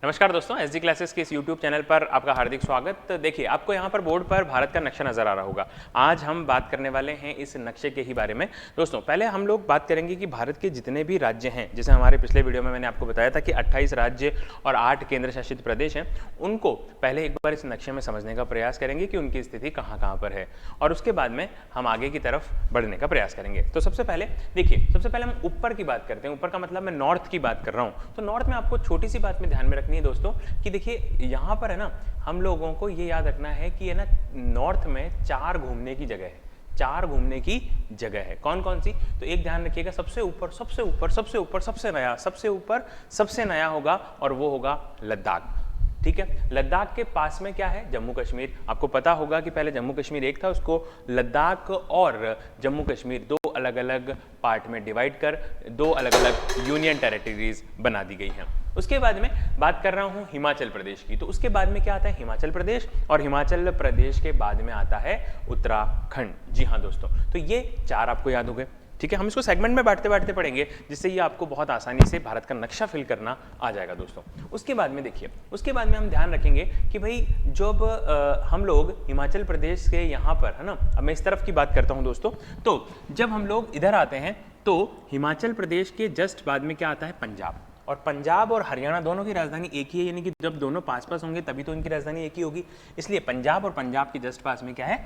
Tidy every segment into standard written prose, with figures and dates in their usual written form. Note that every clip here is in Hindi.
नमस्कार दोस्तों, एसडी क्लासेस के इस यूट्यूब चैनल पर आपका हार्दिक स्वागत। देखिए, आपको यहाँ पर बोर्ड पर भारत का नक्शा नज़र आ रहा होगा। आज हम बात करने वाले हैं इस नक्शे के ही बारे में। दोस्तों, पहले हम लोग बात करेंगे कि भारत के जितने भी राज्य हैं, जैसे हमारे पिछले वीडियो में मैंने आपको बताया था कि 28 राज्य और 8 केंद्र शासित प्रदेश हैं, उनको पहले एक बार इस नक्शे में समझने का प्रयास करेंगे कि उनकी स्थिति कहाँ कहाँ पर है, और उसके बाद में हम आगे की तरफ बढ़ने का प्रयास करेंगे। तो सबसे पहले देखिए, सबसे पहले हम ऊपर की बात करते हैं। ऊपर का मतलब मैं नॉर्थ की बात कर रहा हूँ। तो नॉर्थ में आपको छोटी सी बात में ध्यान में रखनी है दोस्तों कि देखिए, यहाँ पर है ना, हम लोगों को ये याद रखना है कि है ना, नॉर्थ में 4 घूमने की जगह है। 4 घूमने की जगह है। कौन कौन सी? तो एक ध्यान रखिएगा, सबसे ऊपर सबसे ऊपर सबसे ऊपर सबसे नया, सबसे ऊपर सबसे नया होगा और वो होगा लद्दाख। ठीक है, लद्दाख के पास में क्या है? जम्मू कश्मीर। आपको पता होगा कि पहले जम्मू कश्मीर एक था, उसको लद्दाख और जम्मू कश्मीर 2 अलग अलग पार्ट में डिवाइड कर 2 अलग अलग यूनियन टेरिटरीज बना दी गई हैं। उसके बाद में बात कर रहा हूं हिमाचल प्रदेश की। तो उसके बाद में क्या आता है? हिमाचल प्रदेश, और हिमाचल प्रदेश के बाद में आता है उत्तराखंड। जी हाँ दोस्तों, तो ये 4 आपको याद हो गए। ठीक है, हम इसको सेगमेंट में बांटते बांटते पढ़ेंगे, जिससे ये आपको बहुत आसानी से भारत का नक्शा फिल करना आ जाएगा दोस्तों। उसके बाद में देखिए, उसके बाद में हम ध्यान रखेंगे कि भाई जब हम लोग हिमाचल प्रदेश के यहाँ पर है ना, अब मैं इस तरफ की बात करता हूँ दोस्तों। तो जब हम लोग इधर आते हैं तो हिमाचल प्रदेश के जस्ट बाद में क्या आता है? पंजाब। और पंजाब और हरियाणा दोनों की राजधानी एक ही है, यानी कि जब दोनों पास पास होंगे तभी तो इनकी राजधानी एक ही होगी। इसलिए पंजाब और पंजाब के जस्ट पास में क्या है?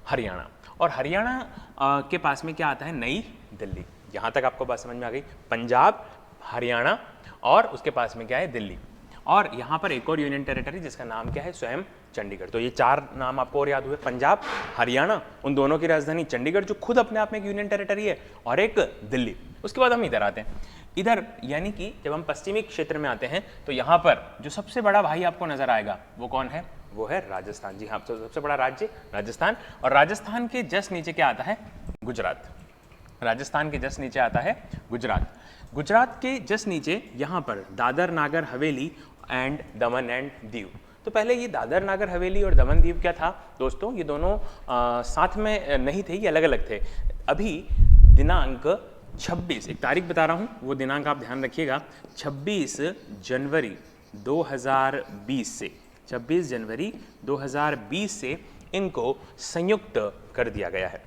हरियाणा। और हरियाणा के पास में क्या आता है? नई दिल्ली। यहाँ तक आपको बात समझ में आ गई? पंजाब, हरियाणा और उसके पास में क्या है? दिल्ली। और यहाँ पर एक और यूनियन टेरिटरी जिसका नाम क्या है? स्वयं चंडीगढ़। तो ये 4 नाम आपको और याद हुए, पंजाब, हरियाणा, उन दोनों की राजधानी चंडीगढ़ जो खुद अपने आप में एक यूनियन टेरिटरी है, और एक दिल्ली। उसके बाद हम इधर आते हैं। इधर यानी कि जब हम पश्चिमी क्षेत्र में आते हैं तो यहाँ पर जो सबसे बड़ा भाई आपको नजर आएगा वो कौन है? वो है राजस्थान। जी हाँ, तो सबसे बड़ा राज्य राजस्थान, और राजस्थान के जस्ट नीचे क्या आता है? गुजरात। राजस्थान के जस्ट नीचे आता है गुजरात। गुजरात के जस्ट नीचे यहाँ पर Dadar Nagar Haveli and Daman and Diu. तो पहले ये दादर नागर हवेली और दमन दीव क्या था दोस्तों? ये दोनों साथ में नहीं थे, ये अलग अलग थे। अभी दिनांक 26, एक तारीख बता रहा हूँ, वो दिनांक आप ध्यान रखिएगा, 26 जनवरी 2020 से 26 जनवरी 2020 से इनको संयुक्त कर दिया गया है।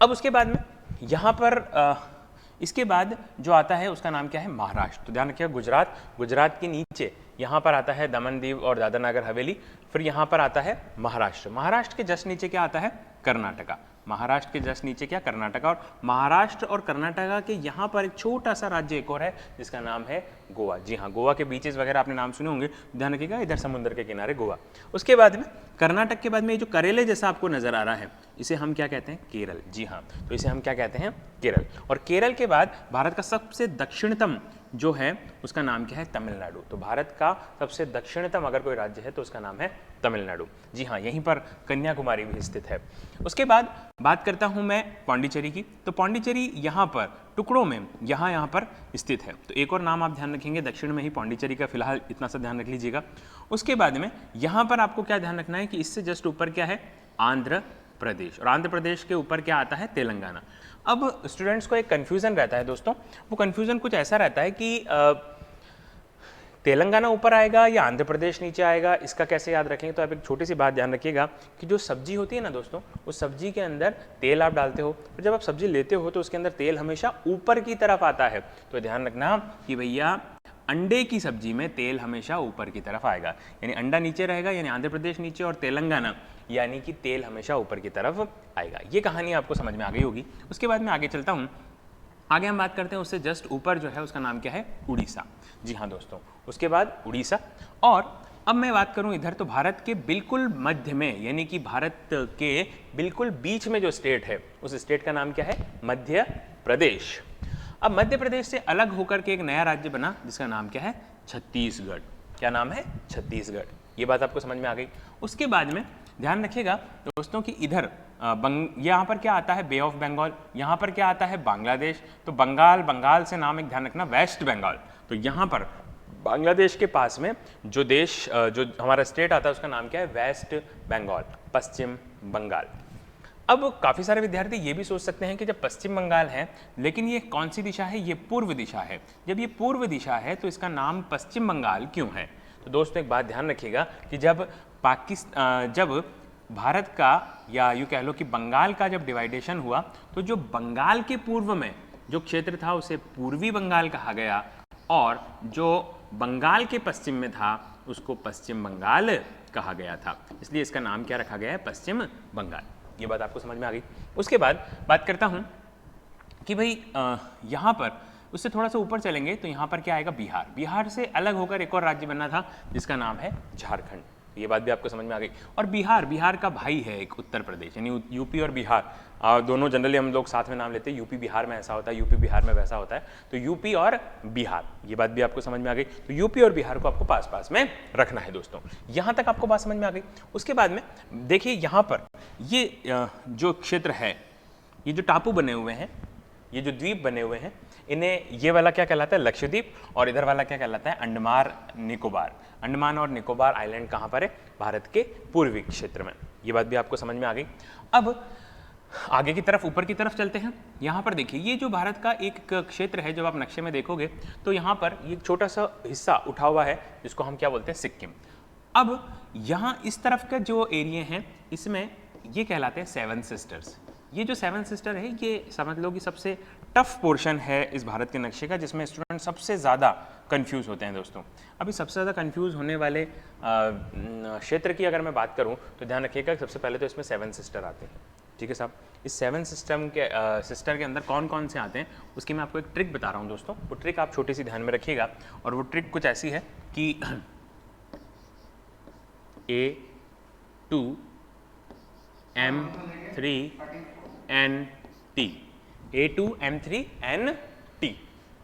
अब उसके बाद में यहाँ पर इसके बाद जो आता है उसका नाम क्या है? महाराष्ट्र। तो ध्यान रखिएगा, गुजरात, गुजरात के नीचे यहाँ पर आता है दमन दीव और दादर नागर हवेली, फिर यहाँ पर आता है महाराष्ट्र। महाराष्ट्र के जस्ट नीचे क्या आता है? कर्नाटका। महाराष्ट्र के जस्ट नीचे क्या? कर्नाटका। और महाराष्ट्र और कर्नाटका के यहाँ पर एक छोटा सा राज्य एक और है जिसका नाम है गोवा। जी हाँ, गोवा के बीचेस वगैरह आपने नाम सुने होंगे, ध्यान रखिएगा, इधर समुद्र के किनारे गोवा। उसके बाद में कर्नाटक के बाद में ये जो करेले जैसा आपको नजर आ रहा है, इसे हम क्या कहते हैं? केरल। जी हाँ, तो इसे हम क्या कहते हैं? केरल। और केरल के बाद भारत का सबसे दक्षिणतम जो है उसका नाम क्या है? तमिलनाडु। तो भारत का सबसे दक्षिणतम अगर कोई राज्य है तो उसका नाम है तमिलनाडु। जी हाँ, यहीं पर कन्याकुमारी भी स्थित है। उसके बाद बात करता हूं मैं पौंडीचेरी की। तो पौंडीचेरी यहाँ पर टुकड़ों में यहाँ पर स्थित है। तो एक और नाम आप ध्यान रखेंगे, दक्षिण में ही पौंडीचेरी का, फिलहाल इतना सा ध्यान रख लीजिएगा। उसके बाद में यहाँ पर आपको क्या ध्यान रखना है कि इससे जस्ट ऊपर क्या है? आंध्र प्रदेश। और आंध्र प्रदेश के ऊपर क्या आता है? तेलंगाना। अब स्टूडेंट्स को एक कन्फ्यूजन रहता है दोस्तों, वो कन्फ्यूजन कुछ ऐसा रहता है कि तेलंगाना ऊपर आएगा या आंध्र प्रदेश नीचे आएगा, इसका कैसे याद रखेंगे? तो आप एक छोटी सी बात ध्यान रखिएगा कि जो सब्जी होती है ना दोस्तों, उस सब्जी के अंदर तेल आप डालते हो, और जब आप सब्जी लेते हो तो उसके अंदर तेल हमेशा ऊपर की तरफ आता है। तो ध्यान रखना कि भैया अंडे की सब्जी में तेल हमेशा ऊपर की तरफ आएगा, यानी अंडा नीचे रहेगा, यानी आंध्र प्रदेश नीचे, और तेलंगाना यानी कि तेल हमेशा ऊपर की तरफ आएगा। ये कहानी आपको समझ में आ गई होगी। उसके बाद मैं आगे चलता हूँ। आगे हम बात करते हैं उससे जस्ट ऊपर जो है उसका नाम क्या है? उड़ीसा। जी हाँ दोस्तों, उसके बाद उड़ीसा। और अब मैं बात करूं इधर, तो भारत के बिल्कुल मध्य में, यानी कि भारत के बिल्कुल बीच में जो स्टेट है उस स्टेट का नाम क्या है? मध्य प्रदेश। अब मध्य प्रदेश से अलग होकर के एक नया राज्य बना जिसका नाम क्या है? छत्तीसगढ़। क्या नाम है? छत्तीसगढ़। ये बात आपको समझ में आ गई। उसके बाद में ध्यान रखिएगा दोस्तों कि इधर यहाँ पर क्या आता है? बे ऑफ बंगाल। यहाँ पर क्या आता है? बांग्लादेश। तो बंगाल, बंगाल से नाम एक ध्यान रखना, वेस्ट बंगाल। तो यहाँ पर बांग्लादेश के पास में जो देश, जो हमारा स्टेट आता है उसका नाम क्या है? वेस्ट बंगाल, पश्चिम बंगाल। अब काफ़ी सारे विद्यार्थी ये भी सोच सकते हैं कि जब पश्चिम बंगाल है, लेकिन ये कौन सी दिशा है? ये पूर्व दिशा है। जब ये पूर्व दिशा है तो इसका नाम पश्चिम बंगाल क्यों है? तो दोस्तों एक बात ध्यान रखिएगा कि जब भारत का या यूँ कह लो कि बंगाल का जब डिवाइडेशन हुआ तो जो बंगाल के पूर्व में जो क्षेत्र था उसे पूर्वी बंगाल कहा गया और जो बंगाल के पश्चिम में था उसको पश्चिम बंगाल कहा गया था, इसलिए इसका नाम क्या रखा गया है, पश्चिम बंगाल। ये बात आपको समझ में आ गई। उसके बाद बात करता हूँ कि भाई यहाँ पर उससे थोड़ा सा ऊपर चलेंगे तो यहाँ पर क्या आएगा, बिहार। बिहार से अलग होकर एक और राज्य बना था जिसका नाम है झारखंड। ये बात भी आपको समझ में आ गई। और बिहार का भाई है एक उत्तर प्रदेश, यानी यूपी और बिहार दोनों जनरली हम लोग साथ में नाम लेते हैं। यूपी बिहार में ऐसा होता है, यूपी बिहार में वैसा होता है, तो यूपी और बिहार, ये बात भी आपको समझ में आ गई। तो यूपी और बिहार को आपको पास पास में रखना है दोस्तों। यहाँ तक आपको बात समझ में आ गई। उसके बाद में देखिए यहाँ पर ये जो क्षेत्र है, ये जो टापू बने हुए हैं, ये जो द्वीप बने हुए हैं, इन्हें ये वाला क्या कहलाता है, लक्षद्वीप, और इधर वाला क्या कहलाता है, अंडमान निकोबार। अंडमान और निकोबार आइलैंड कहाँ पर है, भारत के पूर्वी क्षेत्र में। ये बात भी आपको समझ में आ गई। अब आगे की तरफ, ऊपर की तरफ चलते हैं। यहाँ पर देखिए ये जो भारत का एक क्षेत्र है, जब आप नक्शे में देखोगे तो यहाँ पर ये छोटा सा हिस्सा उठा हुआ है जिसको हम क्या बोलते हैं, सिक्किम। अब यहाँ इस तरफ का जो एरिया है इसमें ये कहलाते हैं सेवन सिस्टर्स। ये जो सेवन सिस्टर है ये समझ लो कि सबसे टफ पोर्शन है इस भारत के नक्शे का, जिसमें स्टूडेंट सबसे ज़्यादा कंफ्यूज होते हैं दोस्तों। अभी सबसे ज़्यादा कंफ्यूज होने वाले क्षेत्र की अगर मैं बात करूं तो ध्यान रखिएगा सबसे पहले तो इसमें सेवन सिस्टर आते हैं। ठीक है साहब, इस सेवन सिस्टर के अंदर कौन कौन से आते हैं उसकी मैं आपको एक ट्रिक बता रहा हूँ दोस्तों। वो ट्रिक आप छोटी सी ध्यान में रखिएगा, और वो ट्रिक कुछ ऐसी है कि A2M3NT, A2M3NT,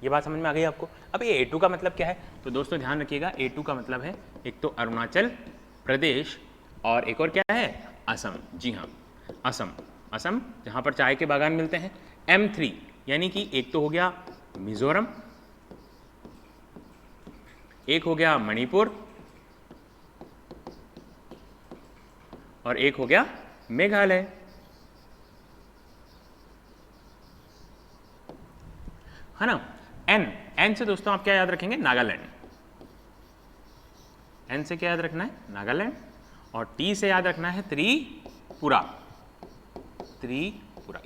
ये बात समझ में आ गई आपको। अब ये A2 का मतलब क्या है, तो दोस्तों ध्यान रखिएगा, A2 का मतलब है एक तो अरुणाचल प्रदेश और एक और क्या है, असम। जी हाँ, असम जहाँ पर चाय के बागान मिलते हैं। M3 यानी कि एक तो हो गया मिजोरम, एक हो गया मणिपुर और एक हो गया मेघालय। है ना। एन से दोस्तों आप क्या याद रखेंगे, नागालैंड। एन से क्या याद रखना है, नागालैंड। और टी से याद रखना है त्रिपुरा।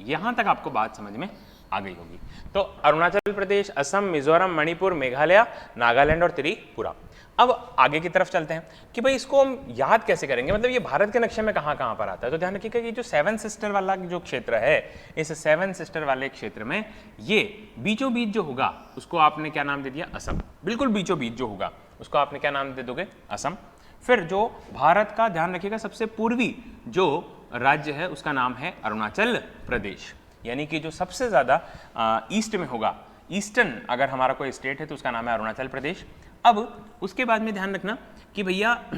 यहां तक आपको बात समझ में आ गई होगी। तो अरुणाचल प्रदेश, असम, मिजोरम, मणिपुर, मेघालय, नागालैंड और त्रिपुरा। अब आगे की तरफ चलते हैं कि भाई इसको हम याद कैसे करेंगे, मतलब ये भारत के नक्शे में कहाँ कहाँ पर आता है। तो ध्यान रखिएगा कि जो सेवन सिस्टर वाला जो क्षेत्र है, इस सेवन सिस्टर वाले क्षेत्र में ये बीचों बीच जो होगा उसको आपने क्या नाम दे दिया, असम। बिल्कुल बीचों बीच जो होगा उसको आपने क्या नाम दे दोगे, असम। फिर जो भारत का, ध्यान रखिएगा, सबसे पूर्वी जो राज्य है उसका नाम है अरुणाचल प्रदेश, यानी कि जो सबसे ज़्यादा ईस्ट में होगा, ईस्टर्न अगर हमारा कोई स्टेट है तो उसका नाम है अरुणाचल प्रदेश। अब उसके बाद में ध्यान रखना कि भैया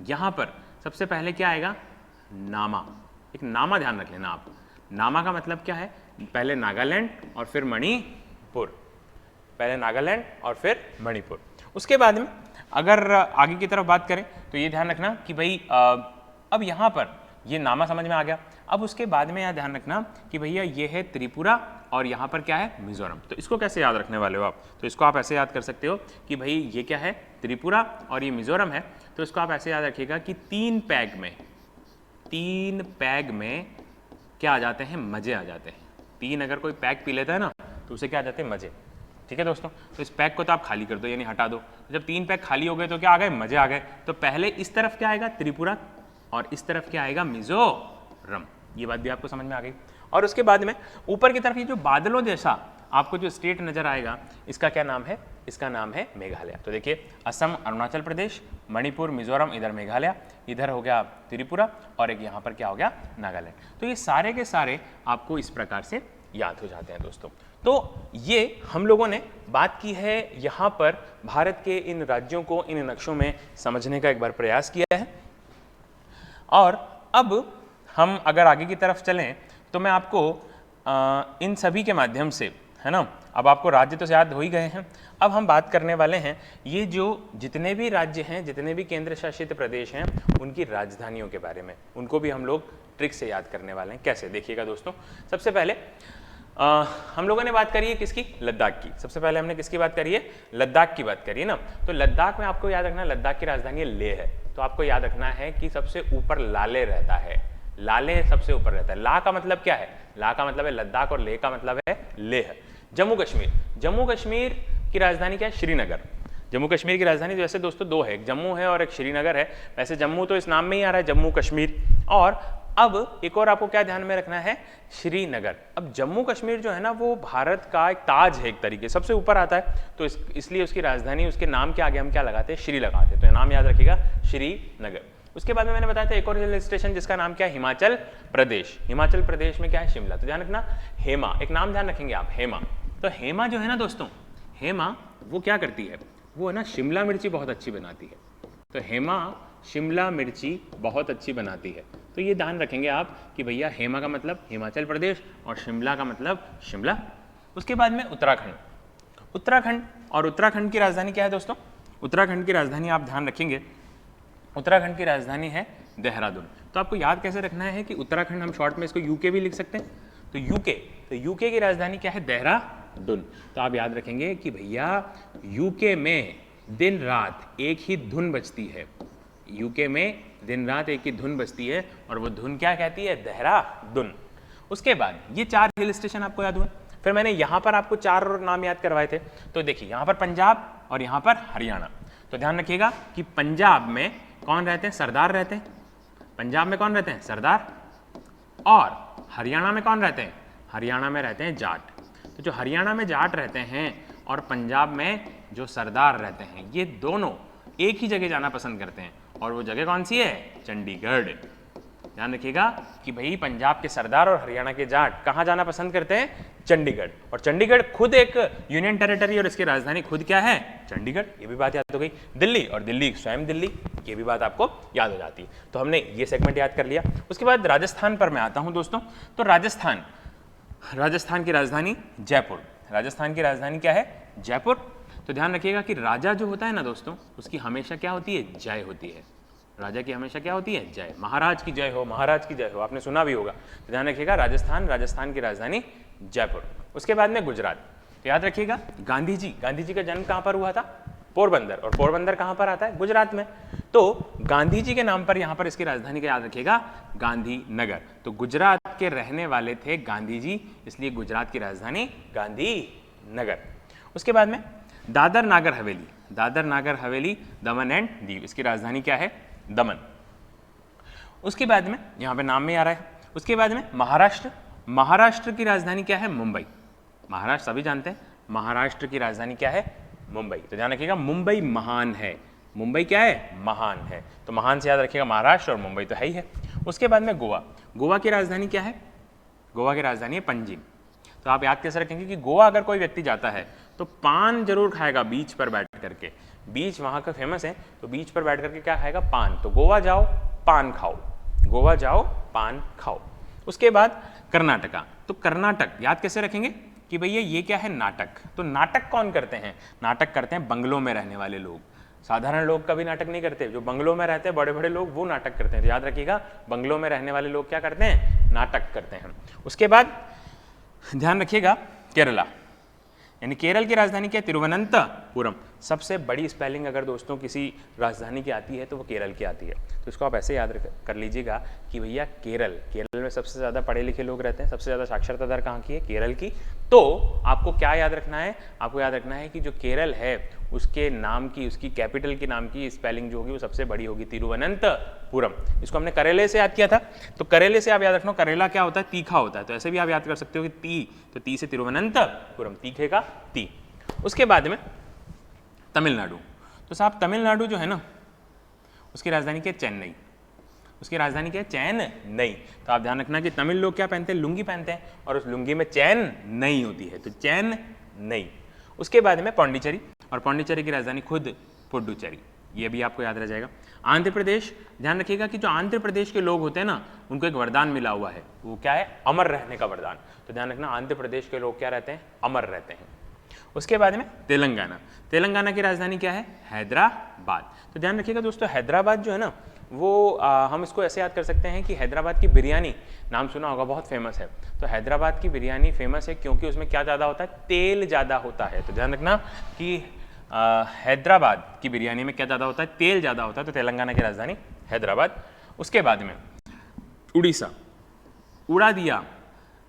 यहाँ पर सबसे पहले क्या आएगा, नामा। एक नामा ध्यान रख लेना आप। नामा का मतलब क्या है, पहले नागालैंड और फिर मणिपुर, पहले नागालैंड और फिर मणिपुर। उसके बाद में अगर आगे की तरफ बात करें तो ये ध्यान रखना कि भाई अब यहाँ पर ये नामा समझ में आ गया। अब उसके बाद में यह ध्यान रखना कि भैया ये है त्रिपुरा और यहाँ पर क्या है, मिजोरम। तो इसको कैसे याद रखने वाले हो आप, तो इसको आप ऐसे याद कर सकते हो कि भाई ये क्या है, त्रिपुरा और ये मिजोरम है। तो इसको आप ऐसे याद रखिएगा कि तीन पैग में क्या आ जाते हैं, मजे आ जाते हैं। तीन अगर कोई पैग पी लेता है ना तो उसे क्या आ जाते हैं, मजे। ठीक है दोस्तों, तो इस पैग को तो आप खाली कर दो, यानी हटा दो। जब तीन पैग खाली हो गए तो क्या आ गए, मजे आ गए। तो पहले इस तरफ क्या आएगा, त्रिपुरा, और इस तरफ क्या आएगा, मिजोरम। ये बात भी आपको समझ में आ गई। और उसके बाद में ऊपर की तरफ ये जो बादलों जैसा आपको जो स्टेट नजर आएगा, इसका क्या नाम है, इसका नाम है मेघालय। तो देखिए, असम, अरुणाचल प्रदेश, मणिपुर, मिजोरम, इधर मेघालय, इधर हो गया त्रिपुरा, और एक यहाँ पर क्या हो गया, नागालैंड। तो ये सारे के सारे आपको इस प्रकार से याद हो जाते हैं दोस्तों। तो ये हम लोगों ने बात की है यहाँ पर भारत के इन राज्यों को इन नक्शों में समझने का एक बार प्रयास किया है। और अब हम अगर आगे की तरफ चलें तो मैं आपको इन सभी के माध्यम से, है ना, अब आपको राज्य तो याद हो ही गए हैं। अब हम बात करने वाले हैं ये जो जितने भी राज्य हैं, जितने भी केंद्र शासित प्रदेश हैं, उनकी राजधानियों के बारे में, उनको भी हम लोग ट्रिक से याद करने वाले हैं। कैसे, देखिएगा दोस्तों। सबसे पहले हम लोगों ने बात करी है किसकी, लद्दाख की। सबसे पहले हमने किसकी बात करी है, लद्दाख की बात करी है ना। तो लद्दाख में आपको याद रखना है, लद्दाख की राजधानी लेह है। तो आपको याद रखना है कि सबसे ऊपर लाले रहता है, लाले सबसे ऊपर रहता है। ला का मतलब क्या है, ला का मतलब है लद्दाख और लेह का मतलब है लेह। जम्मू कश्मीर, जम्मू कश्मीर की राजधानी क्या है, श्रीनगर। जम्मू कश्मीर की राजधानी वैसे दोस्तों दो है, एक जम्मू है और एक श्रीनगर है। वैसे जम्मू तो इस नाम में ही आ रहा है, जम्मू कश्मीर। और अब एक और आपको क्या ध्यान में रखना है, श्रीनगर। अब जम्मू कश्मीर जो है ना वो भारत का एक ताज है, एक तरीके सबसे ऊपर आता है। तो इसलिए उसकी राजधानी, उसके नाम के आगे हम क्या लगाते हैं, श्री लगाते हैं। तो नाम याद रखिएगा, श्रीनगर। उसके बाद में मैंने बताया था एक और हिल स्टेशन जिसका नाम क्या है, हिमाचल प्रदेश। हिमाचल प्रदेश में क्या है, शिमला। तो ध्यान रखना हेमा, एक नाम ध्यान रखेंगे आप, हेमा। तो हेमा जो है ना दोस्तों, हेमा वो क्या करती है, वो है ना शिमला मिर्ची बहुत अच्छी बनाती है। तो हेमा शिमला मिर्ची बहुत अच्छी बनाती है। तो ये ध्यान रखेंगे आप कि भैया हेमा का मतलब हिमाचल प्रदेश और शिमला का मतलब शिमला। उसके बाद में उत्तराखंड, उत्तराखंड। और उत्तराखंड की राजधानी क्या है दोस्तों, उत्तराखंड की राजधानी आप ध्यान रखेंगे, उत्तराखंड की राजधानी है देहरादून। तो आपको याद कैसे रखना है कि उत्तराखंड, हम शॉर्ट में इसको यूके भी लिख सकते हैं। तो यूके की राजधानी क्या है, देहरादून। तो आप याद रखेंगे कि भैया यूके में दिन रात एक ही धुन बजती है, यूके में दिन रात एक ही धुन बजती है और वो धुन क्या कहती है, देहरादून। उसके बाद ये 4 हिल स्टेशन आपको याद हुए। फिर मैंने यहाँ पर आपको 4 और नाम याद करवाए थे। तो देखिए यहाँ पर पंजाब और यहाँ पर हरियाणा। तो ध्यान रखिएगा कि पंजाब में कौन रहते हैं, सरदार रहते हैं। पंजाब में कौन रहते हैं, सरदार। और हरियाणा में कौन रहते हैं, हरियाणा में रहते हैं जाट। तो जो हरियाणा में जाट रहते हैं और पंजाब में जो सरदार रहते हैं, ये दोनों एक ही जगह जाना पसंद करते हैं। और वो जगह कौन सी है, चंडीगढ़। ध्यान रखिएगा कि भाई पंजाब के सरदार और हरियाणा के जाट कहाँ जाना पसंद करते हैं, चंडीगढ़। और चंडीगढ़ खुद एक यूनियन टेरिटरी और इसकी राजधानी खुद क्या है, चंडीगढ़। ये भी बात याद हो गई। दिल्ली, और दिल्ली स्वयं दिल्ली, ये भी बात आपको याद हो जाती है। तो हमने ये सेगमेंट याद कर लिया। उसके बाद राजस्थान पर मैं आता हूँ दोस्तों। तो राजस्थान, राजस्थान की राजधानी जयपुर। राजस्थान की राजधानी क्या है, जयपुर। तो ध्यान रखिएगा कि राजा जो होता है ना दोस्तों, उसकी हमेशा क्या होती है, जय होती है। राजा की हमेशा क्या होती है, जय। महाराज की जय हो, महाराज की जय हो, आपने सुना भी होगा। तो ध्यान रखिएगा राजस्थान, राजस्थान की राजधानी जयपुर। उसके बाद में गुजरात। तो याद रखिएगा गांधी जी का जन्म कहाँ पर हुआ था, पोरबंदर। और पोरबंदर कहाँ पर आता है, गुजरात में। तो गांधी जी के नाम पर यहाँ पर इसकी राजधानी का याद रखिएगा, गांधीनगर। तो गुजरात के रहने वाले थे गांधी जी, इसलिए गुजरात की राजधानी गांधीनगर। उसके बाद में दादर नागर हवेली, दादर नागर हवेली, दमन एंड दीव, इसकी राजधानी क्या है, दमन। उसके बाद में यहाँ पे नाम में आ रहा है। उसके बाद में महाराष्ट्र, महाराष्ट्र की राजधानी क्या है, मुंबई। महाराष्ट्र सभी जानते हैं, महाराष्ट्र की राजधानी क्या है, मुंबई। तो ध्यान रखिएगा मुंबई महान है, मुंबई क्या है, महान है। तो महान से याद रखिएगा महाराष्ट्र और मुंबई तो है ही है। उसके बाद में गोवा, गोवा की राजधानी क्या है, गोवा की राजधानी है पणजी। तो आप याद कैसे रखेंगे कि गोवा अगर कोई व्यक्ति जाता है तो पान जरूर खाएगा बीच पर बैठ करके, बीच वहाँ का फेमस है। तो बीच पर बैठ करके क्या खाएगा, पान। तो गोवा जाओ पान खाओ, गोवा जाओ पान खाओ। उसके बाद कर्नाटका। तो कर्नाटक याद कैसे रखेंगे कि भैया ये क्या है, नाटक। तो नाटक कौन करते हैं, नाटक करते हैं बंगलों में रहने वाले लोग। साधारण लोग कभी नाटक नहीं करते, जो बंगलों में रहते हैं बड़े बड़े लोग वो नाटक करते हैं। तो याद रखिएगा बंगलों में रहने वाले लोग क्या करते हैं, नाटक करते हैं। उसके बाद ध्यान रखिएगा केरला, यानी केरल की राजधानी क्या है, तिरुवनंतपुरम। सबसे बड़ी स्पेलिंग अगर दोस्तों किसी राजधानी की आती है तो वो केरल की आती है। तो इसको आप ऐसे याद कर लीजिएगा कि भैया केरल, केरल में सबसे ज़्यादा पढ़े लिखे लोग रहते हैं, सबसे ज़्यादा साक्षरता दर कहाँ की है, केरल की। तो आपको क्या याद रखना है, आपको याद रखना है कि जो केरल है उसके नाम की, उसकी कैपिटल के नाम की स्पेलिंग जो होगी वो सबसे बड़ी होगी, तिरुवनंतपुरम। इसको हमने करेले से याद किया था। तो करेले से आप याद रखना, करेला क्या होता है, तीखा होता है। तो ऐसे भी आप याद कर सकते हो कि ती, तो ती से तिरुवनंतपुरम, तीखे का ती। उसके बाद में तमिलनाडु। तो साहब तमिलनाडु जो है ना उसकी राजधानी क्या है, चेन्नई। उसकी राजधानी क्या है, चेन्नई। तो आप ध्यान रखना कि तमिल लोग क्या पहनते हैं, लुंगी पहनते हैं, और उस लुंगी में चैन नहीं होती है, तो चेन्नई। उसके बाद में पौंडीचेरी, और पौंडीचेरी की राजधानी खुद पुडुचेरी, ये भी आपको याद रह जाएगा। आंध्र प्रदेश, ध्यान रखिएगा कि जो आंध्र प्रदेश के लोग होते हैं ना उनको एक वरदान मिला हुआ है, वो क्या है, अमर रहने का वरदान। तो ध्यान रखना आंध्र प्रदेश के लोग क्या रहते हैं, अमर रहते हैं। उसके बाद में तेलंगाना, तेलंगाना की राजधानी क्या है, हैदराबाद। तो ध्यान रखिएगा दोस्तों हैदराबाद जो है ना वो हम इसको ऐसे याद कर सकते हैं कि हैदराबाद की बिरयानी नाम सुना होगा, बहुत फेमस है। तो हैदराबाद की बिरयानी फेमस है क्योंकि उसमें क्या ज़्यादा होता है, तेल ज़्यादा होता है। तो ध्यान रखना कि हैदराबाद की बिरयानी में क्या ज़्यादा होता है, तेल ज़्यादा होता है। तो तेलंगाना की राजधानी हैदराबाद। उसके बाद में उड़ीसा, उड़ा दिया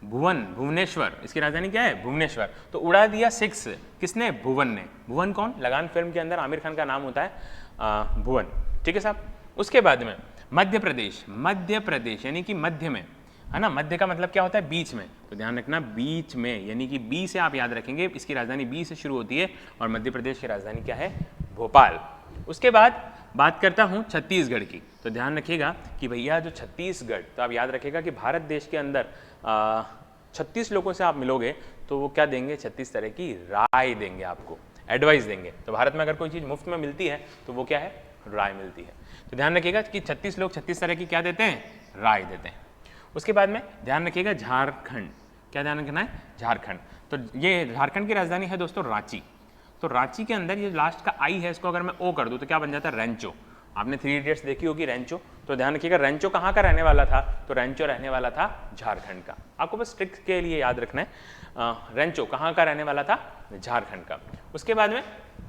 भुवन, भुवनेश्वर, इसकी राजधानी क्या है, भुवनेश्वर। तो उड़ा दिया 6 किसने, भुवन ने। भुवन कौन, लगान फिल्म के अंदर आमिर खान का नाम होता है भुवन, ठीक है साहब। उसके बाद में मध्य प्रदेश, मध्य प्रदेश यानी कि मध्य में, है ना, मध्य का मतलब क्या होता है, बीच में। तो ध्यान रखना बीच में, यानी कि बी से आप याद रखेंगे, इसकी राजधानी बी से शुरू होती है और मध्य प्रदेश की राजधानी क्या है, भोपाल। उसके बाद बात करता हूँ छत्तीसगढ़ की। तो ध्यान रखिएगा कि भैया जो छत्तीसगढ़, तो आप याद रखिएगा कि भारत देश के अंदर 36 लोगों से आप मिलोगे तो वो क्या देंगे, 36 तरह की राय देंगे, आपको एडवाइस देंगे। तो भारत में अगर कोई चीज़ मुफ्त में मिलती है तो वो क्या है, राय मिलती है। तो ध्यान रखिएगा कि 36 लोग 36 तरह की क्या देते हैं, राय देते हैं। उसके बाद में ध्यान रखिएगा झारखंड, क्या ध्यान रखना है, झारखंड। तो ये झारखंड की राजधानी है दोस्तों रांची। तो रांची के अंदर ये लास्ट का आई है, इसको अगर मैं ओ कर दूं तो क्या बन जाता है, रैंचो। आपने 3 इडियट्स देखी होगी, रैंचो। तो ध्यान रखिएगा रैंचो कहाँ का रहने वाला था, तो रैंचो रहने वाला था झारखंड का। आपको बस ट्रिक्स के लिए याद रखना है, रैंचो कहाँ का रहने वाला था, झारखंड का। उसके बाद में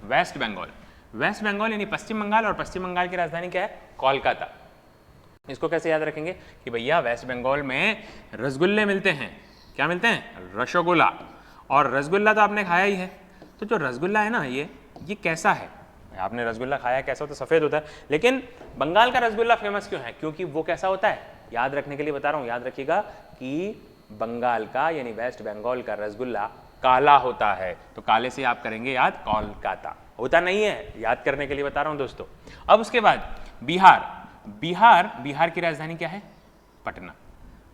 वेस्ट बंगाल, वेस्ट बंगाल यानी पश्चिम बंगाल, और पश्चिम बंगाल की राजधानी क्या है, कोलकाता। इसको कैसे याद रखेंगे कि भैया वेस्ट बंगाल में रसगुल्ले मिलते हैं, क्या मिलते हैं, रसगुल्ला। और रसगुल्ला तो आपने खाया ही है। तो जो रसगुल्ला है ना, ये कैसा है, आपने रसगुल्ला खाया, कैसा होता है, सफ़ेद होता है। लेकिन बंगाल का रसगुल्ला फेमस क्यों है, क्योंकि वो कैसा होता है, याद रखने के लिए बता रहा हूँ। याद रखिएगा कि बंगाल का यानी वेस्ट बंगाल का रसगुल्ला काला होता है। तो काले से आप करेंगे याद, कोलकाता। होता नहीं है, याद करने के लिए बता रहा हूँ दोस्तों। अब उसके बाद बिहार, बिहार की राजधानी क्या है, पटना।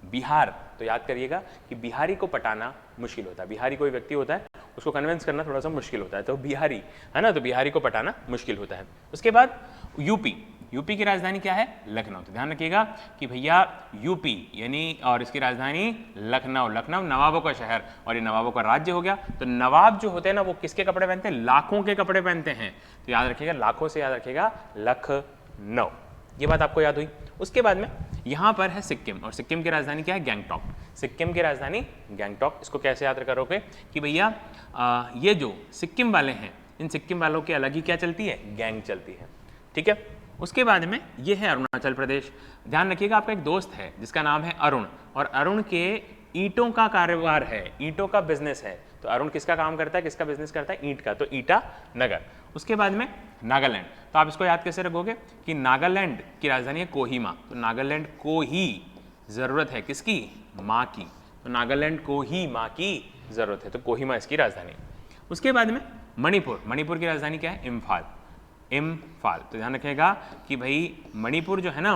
बिहार, तो याद करिएगा कि बिहारी को पटाना मुश्किल होता है। बिहारी कोई व्यक्ति होता है, उसको कन्विंस करना थोड़ा सा मुश्किल होता है, तो बिहारी है ना, तो बिहारी को पटाना मुश्किल होता है। उसके बाद यूपी की राजधानी क्या है, लखनऊ। तो ध्यान रखिएगा कि भैया यूपी यानी, और इसकी राजधानी लखनऊ। लखनऊ नवाबों का शहर और ये नवाबों का राज्य हो गया। तो नवाब जो होते हैं ना, वो किसके कपड़े पहनते हैं, लाखों के कपड़े पहनते हैं। तो याद रखिएगा, लाखों से याद रखिएगा लखनऊ। ये बात आपको याद हुई। उसके बाद में यहाँ पर है सिक्किम, और सिक्किम की राजधानी क्या है, गैंगटॉक। सिक्किम की राजधानी गैंगटॉक। इसको कैसे याद करोगे कि भैया ये जो सिक्किम वाले हैं, इन सिक्किम वालों की अलग ही क्या चलती है, गैंग चलती है, ठीक है। उसके बाद में ये है अरुणाचल प्रदेश। ध्यान रखिएगा, आपका एक दोस्त है जिसका नाम है अरुण, और अरुण के ईंटों का कारोबार है, ईंटों का बिजनेस है। तो अरुण किसका काम करता है, किसका बिजनेस करता है, ईंट का। तो ईटा नगर। उसके बाद में नागालैंड। तो आप इसको याद कैसे रखोगे कि नागालैंड की राजधानी है कोहिमा। तो नागालैंड को ही जरूरत है किसकी, माँ की। तो नागालैंड को ही माँ की जरूरत है, तो कोहिमा इसकी राजधानी। उसके बाद में मणिपुर, मणिपुर की राजधानी क्या है, इम्फाल। इम्फाल, तो ध्यान रखिएगा कि भाई मणिपुर जो है ना,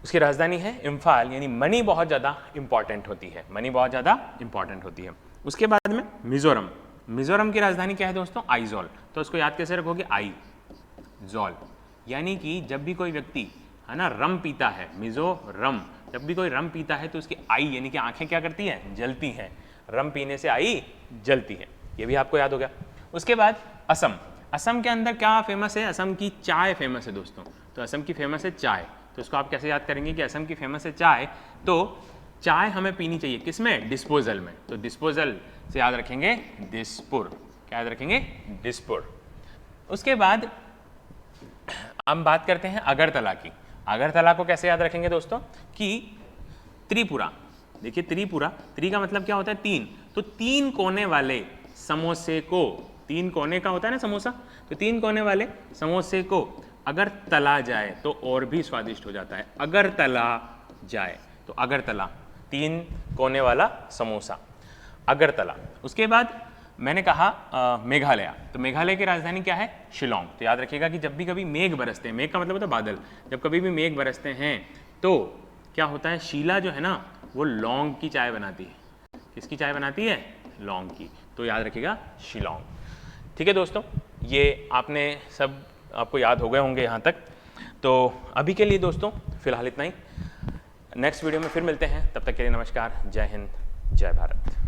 उसकी राजधानी है इम्फाल, यानी मनी बहुत ज़्यादा इंपॉर्टेंट होती है, मनी बहुत ज़्यादा इंपॉर्टेंट होती है। उसके बाद में मिजोरम, मिजोरम की राजधानी क्या है दोस्तों, आइजॉल। तो उसको याद कैसे रखोगे, आइजॉल, यानी कि जब भी कोई व्यक्ति है ना रम पीता है, मिजोरम, जब भी कोई रम पीता है तो उसकी आई यानी कि आंखें क्या करती हैं, जलती हैं। रम पीने से आई जलती है, ये भी आपको याद हो गया। उसके बाद असम, असम के अंदर क्या फेमस है, असम की चाय फेमस है दोस्तों। तो असम की फेमस है चाय। तो इसको आप कैसे याद करेंगे कि असम की फेमस है चाय, तो चाय हमें पीनी चाहिए किसमें, डिस्पोजल में। तो डिस्पोजल से याद रखेंगे दिसपुर, क्या याद रखेंगे, दिसपुर। उसके बाद हम बात करते हैं अगरतला की। अगरतला को कैसे याद रखेंगे दोस्तों कि त्रिपुरा। देखिए त्रिपुरा, त्रि का मतलब क्या होता है, 3। तो 3 कोने वाले समोसे को, 3 कोने का होता है ना समोसा, तो 3 कोने वाले समोसे को अगर तला जाए तो और भी स्वादिष्ट हो जाता है। अगर तला जाए तो अगरतला, 3 कोने वाला समोसा, अगरतला। उसके बाद मैंने कहा मेघालय। तो मेघालय की राजधानी क्या है, शिलोंग। तो याद रखिएगा कि जब भी कभी मेघ बरसते हैं, मेघ का मतलब होता है बादल, जब कभी भी मेघ बरसते हैं तो क्या होता है, शीला जो है ना वो लौंग की चाय बनाती है। किसकी चाय बनाती है, लौंग की। तो याद रखिएगा शिलोंग। ठीक है दोस्तों, ये आपने सब आपको याद हो गए होंगे यहाँ तक। तो अभी के लिए दोस्तों फिलहाल इतना ही। नेक्स्ट वीडियो में फिर मिलते हैं, तब तक के लिए नमस्कार, जय हिंद, जय भारत।